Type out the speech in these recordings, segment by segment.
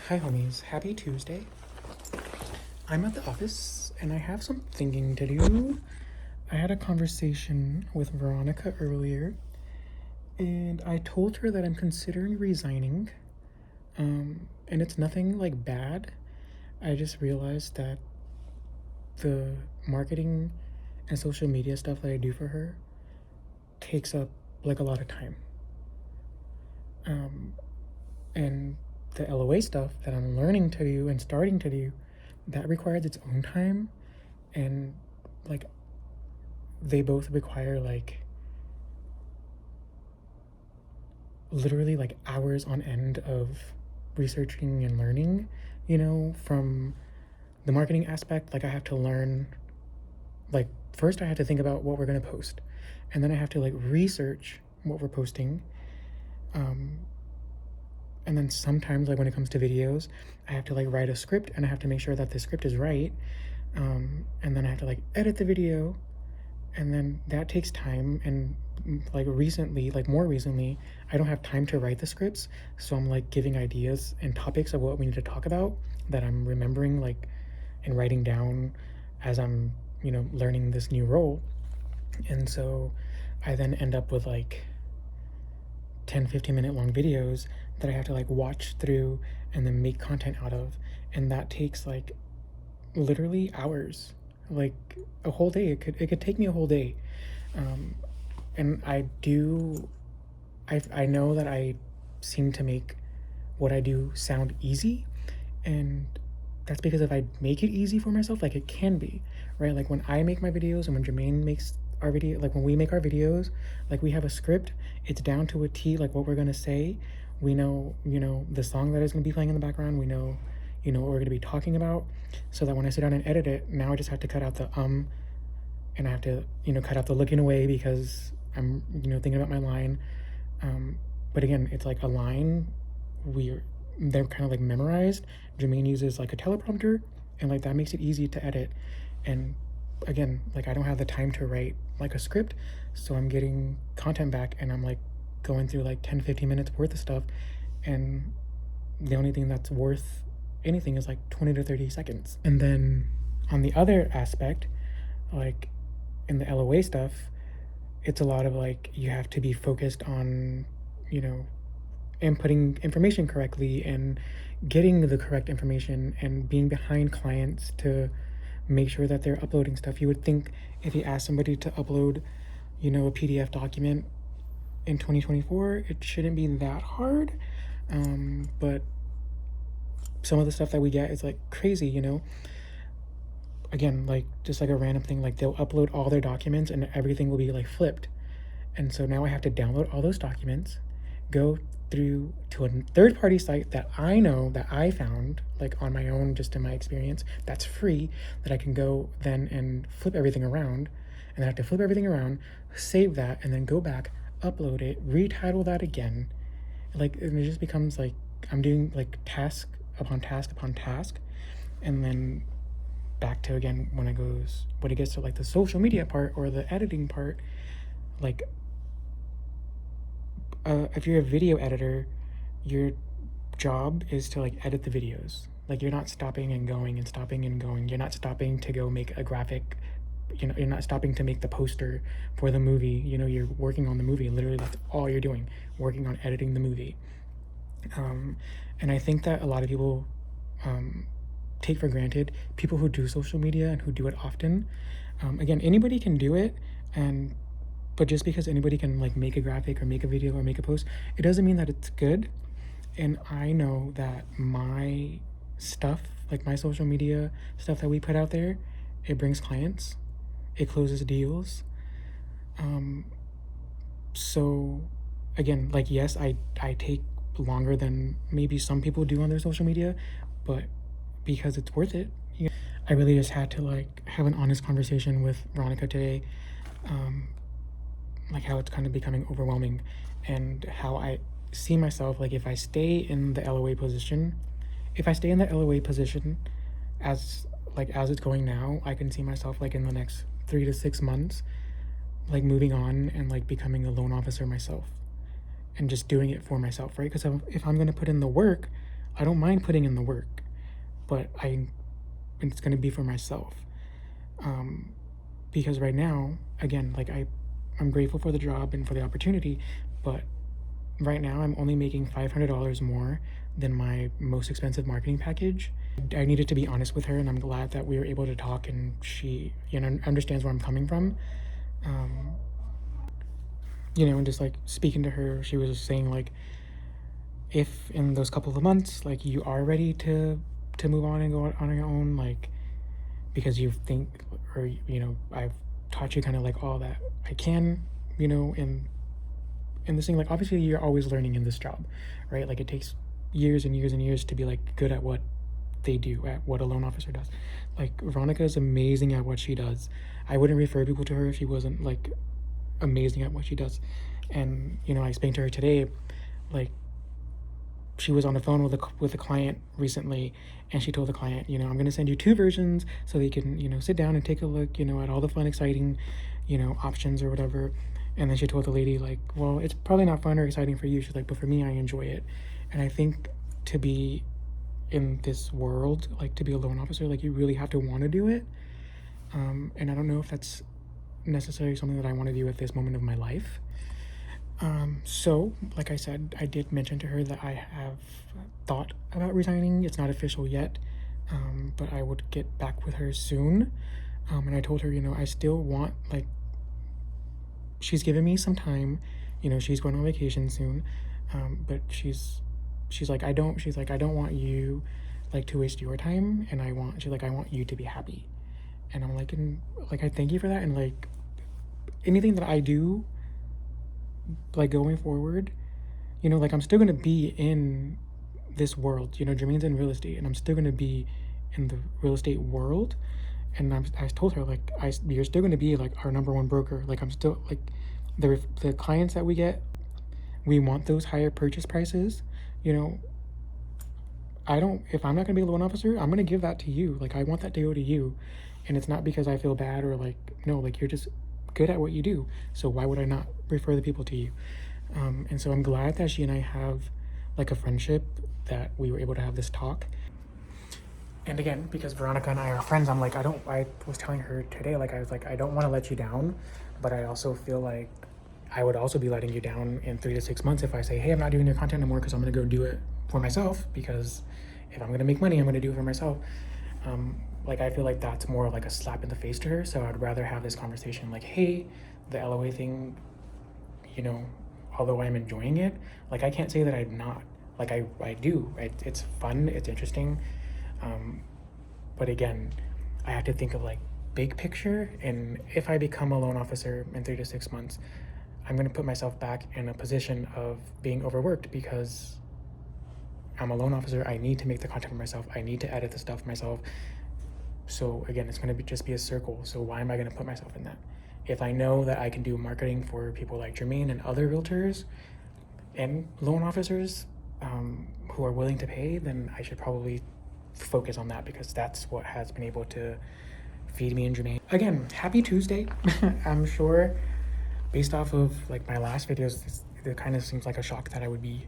Hi, homies. Happy Tuesday. I'm at the office and I have some thinking to do. I had a conversation with Veronica earlier and I told her that I'm considering resigning. And it's nothing like bad. I just realized that the marketing and social media stuff that I do for her takes up like a lot of time. And the LOA stuff that I'm learning to do and starting to do, that requires its own time. And like they both require like literally like hours on end of researching and learning, from the marketing aspect. Like I have to learn, like first I have to think about what we're going to post, and then I have to like research what we're posting. And then sometimes like when it comes to videos, I have to like write a script and I have to make sure that the script is right. And then I have to like edit the video, and then that takes time. And more recently, I don't have time to write the scripts, so I'm like giving ideas and topics of what we need to talk about that I'm remembering like and writing down as I'm learning this new role. And so I then end up with like 10-15 minute long videos that I have to like watch through and then make content out of, and that takes like literally hours, like a whole day. It could take me a whole day. And I know that I seem to make what I do sound easy, and that's because if I make it easy for myself, like it can be, right? Like when I make my videos and when Jermaine makes our video, like when we make our videos, like we have a script, it's down to a T, like what we're gonna say. We know, the song that is gonna be playing in the background. We know, what we're gonna be talking about, so that when I sit down and edit it, now I just have to cut out the and I have to, cut out the looking away because I'm, thinking about my line. But again, it's like a line, they're kind of like memorized. Jermaine uses like a teleprompter, and like that makes it easy to edit. And again, like I don't have the time to write like a script, so I'm getting content back and I'm like going through like 10-15 minutes worth of stuff, and the only thing that's worth anything is like 20 to 30 seconds. And then on the other aspect, like in the LOA stuff, it's a lot of like you have to be focused on inputting information correctly and getting the correct information and being behind clients to make sure that they're uploading stuff. You would think if you ask somebody to upload a PDF document in 2024, it shouldn't be that hard. But some of the stuff that we get is like crazy. Again, like just like a random thing, like they'll upload all their documents and everything will be like flipped. And so now I have to download all those documents, go through to a third-party site that I know that I found like on my own, just in my experience, that's free, that I can go then and flip everything around. And I have to flip everything around, save that, and then go back, upload it, retitle that again. Like and it just becomes like I'm doing like task upon task upon task. And then back to again when it gets to like the social media part or the editing part, like if you're a video editor, your job is to like edit the videos. Like you're not stopping and going and stopping and going. You're not stopping to go make a graphic. You're not stopping to make the poster for the movie. You're working on the movie. Literally, that's all you're doing, working on editing the movie. And I think that a lot of people take for granted people who do social media and who do it often. Again, anybody can do it, but just because anybody can like make a graphic or make a video or make a post, it doesn't mean that it's good. And I know that my stuff, like my social media stuff that we put out there, it brings clients, it closes deals. So again, like yes, I take longer than maybe some people do on their social media, but because it's worth it. I really just had to like have an honest conversation with Veronica today, like how it's kind of becoming overwhelming, and how I see myself like if I stay in the LOA position, as it's going now, I can see myself like in the next 3 to 6 months like moving on and like becoming a loan officer myself and just doing it for myself, right? Because if I'm going to put in the work, I don't mind putting in the work, but it's going to be for myself. Because right now, again, like I'm grateful for the job and for the opportunity, but right now I'm only making $500 more than my most expensive marketing package. I needed to be honest with her, and I'm glad that we were able to talk, and she, understands where I'm coming from. And just like speaking to her, she was saying like, if in those couple of months, like you are ready to move on and go on your own, like because you think, or I've taught you kind of like all that I can, in this thing. Like obviously you're always learning in this job, right? Like it takes years and years and years to be like good at what they do, at what a loan officer does. Like Veronica is amazing at what she does. I wouldn't refer people to her if she wasn't like amazing at what she does. And I explained to her today, like she was on the phone with a client recently, and she told the client, I'm going to send you 2 versions so that you can sit down and take a look at all the fun, exciting options or whatever. And then she told the lady like, well, it's probably not fun or exciting for you. She's like, but for me, I enjoy it. And I think to be in this world, like to be a loan officer, like you really have to want to do it. And I don't know if that's necessarily something that I want to do at this moment of my life. So like I said, I did mention to her that I have thought about resigning. It's not official yet, but I would get back with her soon. And I told her, I still want, like, she's given me some time, she's going on vacation soon. But she's like, I don't want you like to waste your time. And I want you to be happy. And I'm like, I thank you for that. And like anything that I do, like going forward, like I'm still going to be in this world. Jermaine's in real estate, and I'm still going to be in the real estate world. And I told her, like, you're still going to be like our number one broker. Like I'm still like the clients that we get, we want those higher purchase prices. If I'm not going to be a loan officer, I'm going to give that to you. Like I want that to go to you. And it's not because I feel bad or like, no, like you're just good at what you do, so why would I not refer the people to you? And so I'm glad that she and I have like a friendship, that we were able to have this talk. And again, because Veronica and I are friends, I'm like, I was telling her today, like I was like, I don't want to let you down, but I also feel like I would also be letting you down in 3 to 6 months if I say, hey, I'm not doing your content anymore because I'm going to go do it for myself, because if I'm going to make money, I'm going to do it for myself. Like I feel like that's more like a slap in the face to her. So I'd rather have this conversation like, hey, the LOA thing, although I'm enjoying it, like I can't say that I'm not. Like I do. It's fun, it's interesting. But again, I have to think of like big picture. And if I become a loan officer in 3 to 6 months, I'm going to put myself back in a position of being overworked, because I'm a loan officer. I need to make the content for myself. I need to edit the stuff myself. So again, it's going to just be a circle. So why am I going to put myself in that? If I know that I can do marketing for people like Jermaine and other realtors and loan officers who are willing to pay, then I should probably focus on that, because that's what has been able to feed me and Jermaine. Again, happy Tuesday. I'm sure based off of like my last videos, it kind of seems like a shock that I would be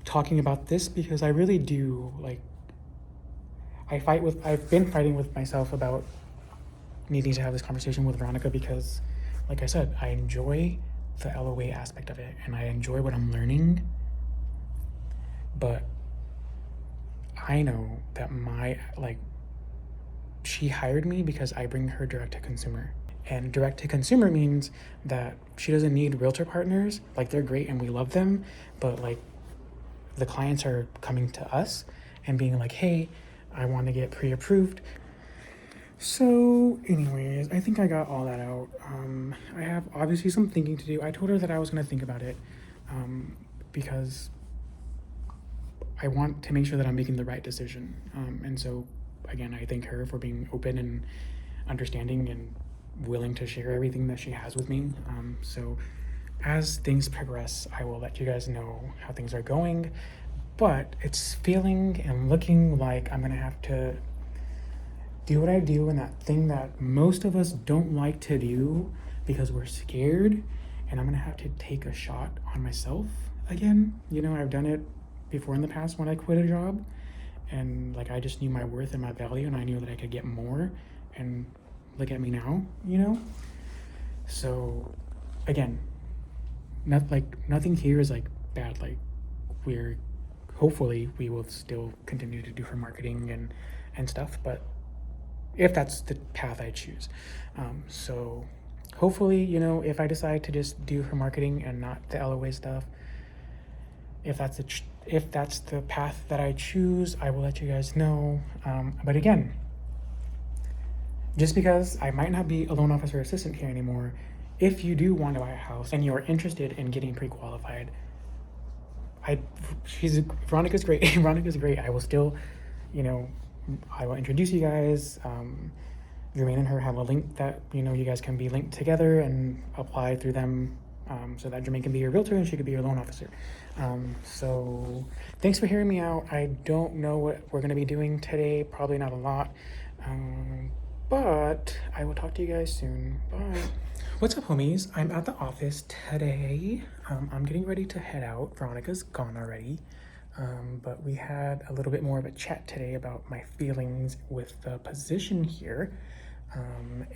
talking about this, because I really do like, I've been fighting with myself about needing to have this conversation with Veronica, because like I said, I enjoy the LOA aspect of it and I enjoy what I'm learning, but I know that she hired me because I bring her direct to consumer. And direct to consumer means that she doesn't need realtor partners. Like they're great and we love them, but like the clients are coming to us and being like, hey, I want to get pre-approved. So anyways, I think I got all that out. I have obviously some thinking to do. I told her that I was going to think about it because I want to make sure that I'm making the right decision. And so again, I thank her for being open and understanding and willing to share everything that she has with me. So as things progress, I will let you guys know how things are going. But it's feeling and looking like I'm going to have to do what I do, and that thing that most of us don't like to do because we're scared. And I'm going to have to take a shot on myself again. I've done it before in the past when I quit a job, and like I just knew my worth and my value, and I knew that I could get more. And look at me now, you know. So again, nothing here is like bad. Like we're hopefully we will still continue to do her marketing and stuff, but if that's the path I choose. So hopefully, you know, if I decide to just do her marketing and not the LOA stuff, if that's the path that I choose, I will let you guys know. But again, just because I might not be a loan officer assistant here anymore, if you do want to buy a house and you're interested in getting pre-qualified, Veronica's great. Veronica's great. I will still, you know, I will introduce you guys. Jermaine and her have a link that, you know, you guys can be linked together and apply through them, so that Jermaine can be your realtor and she could be your loan officer. So thanks for hearing me out. I don't know what we're going to be doing today. Probably not a lot. But I will talk to you guys soon. Bye. What's up, homies? I'm at the office today. I'm getting ready to head out. Veronica's gone already. But we had a little bit more of a chat today about my feelings with the position here.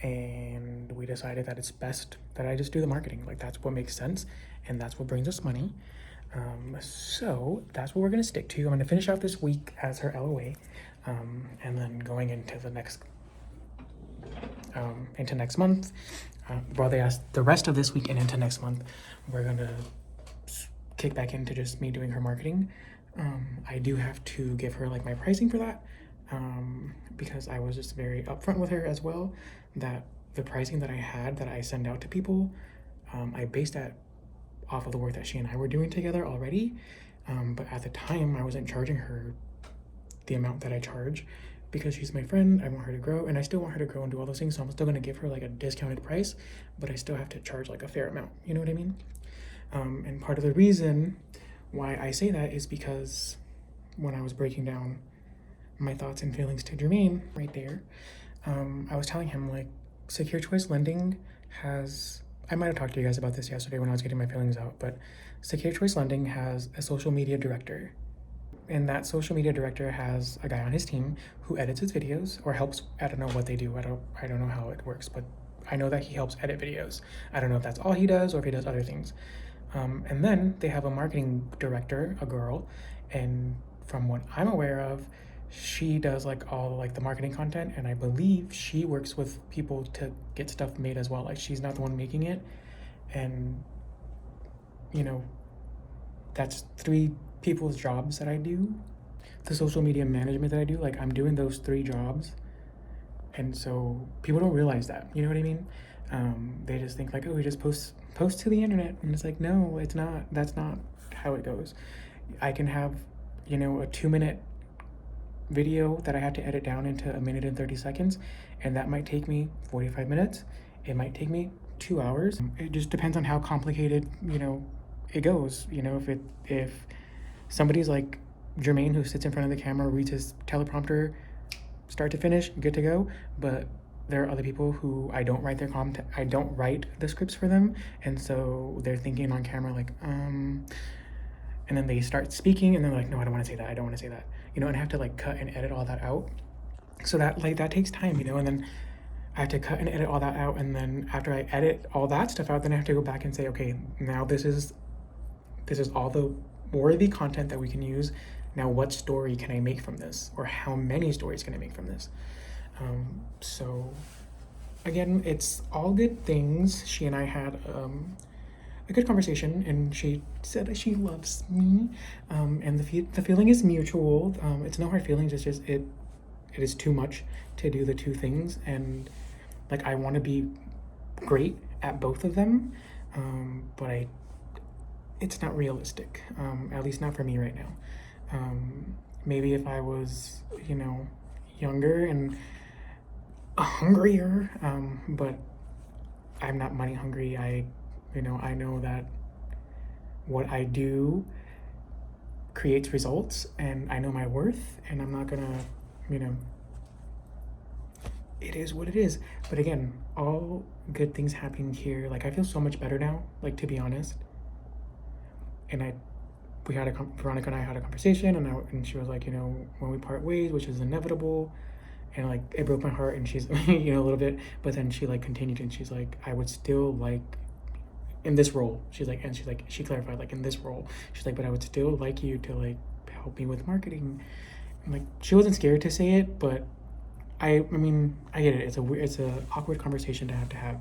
And we decided that it's best that I just do the marketing. Like that's what makes sense and that's what brings us money. So that's what we're gonna stick to. I'm gonna finish out this week as her LOA, and then going into the next month, well, they asked the rest of this week and into next month, we're gonna kick back into just me doing her marketing. I do have to give her like my pricing for that, because I was just very upfront with her as well, that the pricing that I had that I send out to people, I based that off of the work that she and I were doing together already. But at the time I wasn't charging her the amount that I charge because she's my friend. I want her to grow and I still want her to grow and do all those things. So I'm still going to give her like a discounted price, but I still have to charge like a fair amount. You know what I mean? And part of the reason why I say that is because when I was breaking down my thoughts and feelings to Jermaine right there, I was telling him like Secure Choice Lending has, I might have talked to you guys about this yesterday when I was getting my feelings out, but Secure Choice Lending has a social media director. And that social media director has a guy on his team who edits his videos or helps. I don't know what they do. I don't know how it works, but I know that he helps edit videos. I don't know if that's all he does or if he does other things. And then they have a marketing director, a girl, and from what I'm aware of, she does like all like the marketing content, and I believe she works with people to get stuff made as well. Like she's not the one making it, and you know, that's 3 people's jobs that I do. The social media management that I do, like I'm doing those 3 jobs, and so people don't realize that. You know what I mean? They just think like, oh, we just post to the internet, and it's like, no, it's not. That's not how it goes. I can have, you know, a 2-minute video that I have to edit down into 1 minute and 30 seconds, and that might take me 45 minutes. It might take me 2 hours. It just depends on how complicated, you know, it goes. You know, if somebody's like Jermaine, who sits in front of the camera, reads his teleprompter start to finish, good to go. But there are other people who I don't write I don't write the scripts for them, and so they're thinking on camera like, and then they start speaking, and they're like, no, I don't want to say that. I don't want to say that. You know, and I have to like cut and edit all that out. So that takes time, you know, and then I have to cut and edit all that out. And then after I edit all that stuff out, then I have to go back and say, okay, now this is all the worthy content that we can use. Now what story can I make from this? Or how many stories can I make from this? So again, it's all good things. She and I had a good conversation, and she said that she loves me, and the feeling is mutual. It's no hard feelings. It's just it is too much to do the 2 things, and like I want to be great at both of them, but it's not realistic, at least not for me right now. Maybe if I was, you know, younger and hungrier, but I'm not money hungry. I know that what I do creates results, and I know my worth, and I'm not gonna, you know, it is what it is. But again, all good things happen here. Like I feel so much better now, like to be honest. And Veronica and I had a conversation, and she was like, you know, when we part ways, which is inevitable, and like it broke my heart, and she's you know, a little bit, but then she like continued, and she's like, I would still like in this role, she's like she clarified, like in this role, she's like, but I would still like you to like help me with marketing. And like she wasn't scared to say it, but I mean I get it. It's a awkward conversation to have.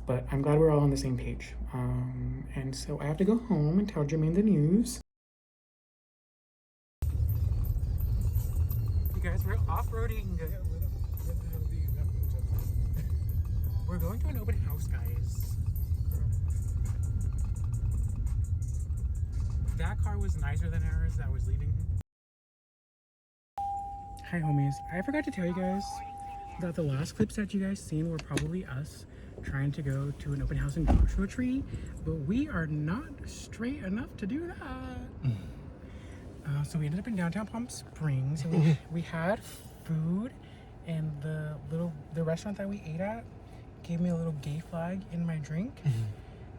But I'm glad we're all on the same page. And so I have to go home and tell Jermaine the news. You guys, we're off-roading. We're going to an open house, guys. That car was nicer than ours that was leaving. Hi, homies. I forgot to tell you guys that the last clips that you guys seen were probably us trying to go to an open house in Joshua Tree, but we are not straight enough to do that. So we ended up in downtown Palm Springs. And we had food, and the restaurant that we ate at gave me a little gay flag in my drink.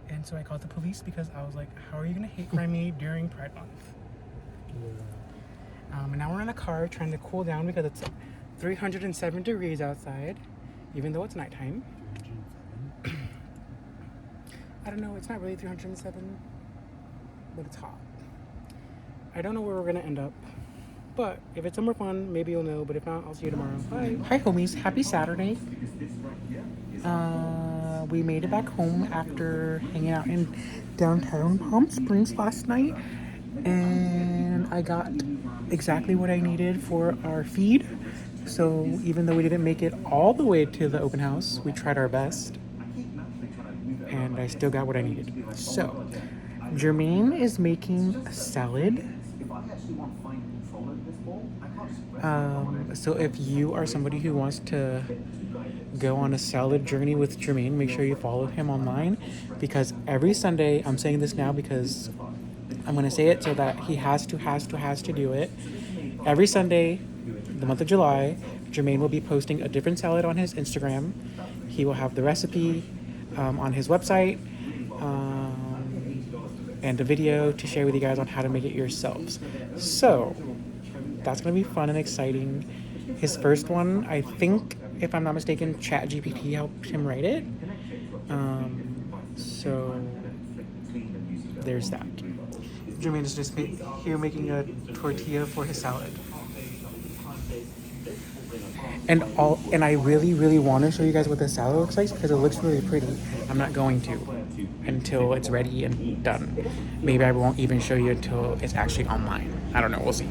And so I called the police because I was like, how are you gonna hate crime me during Pride Month? And now we're in a car trying to cool down because it's 307 degrees outside, even though it's nighttime. I don't know, it's not really 307, but it's hot. I don't know where we're gonna end up, but if it's somewhere fun, maybe you'll know, but if not, I'll see you tomorrow. Bye. Hi, homies. Happy Saturday. We made it back home after hanging out in downtown Palm Springs last night, and I got exactly what I needed for our feed. So even though we didn't make it all the way to the open house, we tried our best, and I still got what I needed. So Jermaine is making a salad. So if you are somebody who wants to go on a salad journey with Jermaine, make sure you follow him online, because every Sunday, I'm saying this now because I'm going to say it so that he has to do it. Every Sunday, the month of July, Jermaine will be posting a different salad on his Instagram. He will have the recipe on his website, and a video to share with you guys on how to make it yourselves. So that's going to be fun and exciting. His first one, I think, if I'm not mistaken, ChatGPT helped him write it. So there's that. Jermaine is just here making a tortilla for his salad. And I really want to show you guys what the salad looks like because it looks really pretty. I'm not going to until it's ready and done. Maybe I won't even show you until it's actually online. I don't know, we'll see.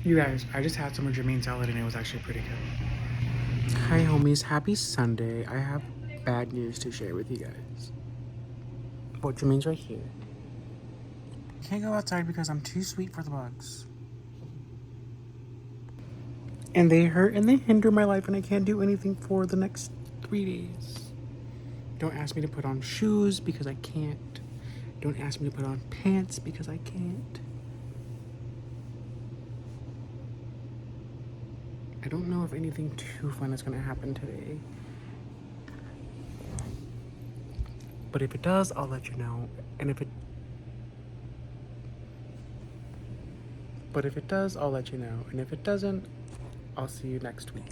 You guys, I just had some of Jermaine's salad and it was actually pretty good. Hi homies, happy Sunday. I have bad news to share with you guys. Well, Jermaine's right here. Can't go outside because I'm too sweet for the bugs. And they hurt and they hinder my life and I can't do anything for the next 3 days. Don't ask me to put on shoes because I can't. Don't ask me to put on pants because I can't. I don't know if anything too fun is going to happen today. But if it does, I'll let you know. But if it does, I'll let you know. And if it doesn't, I'll see you next week.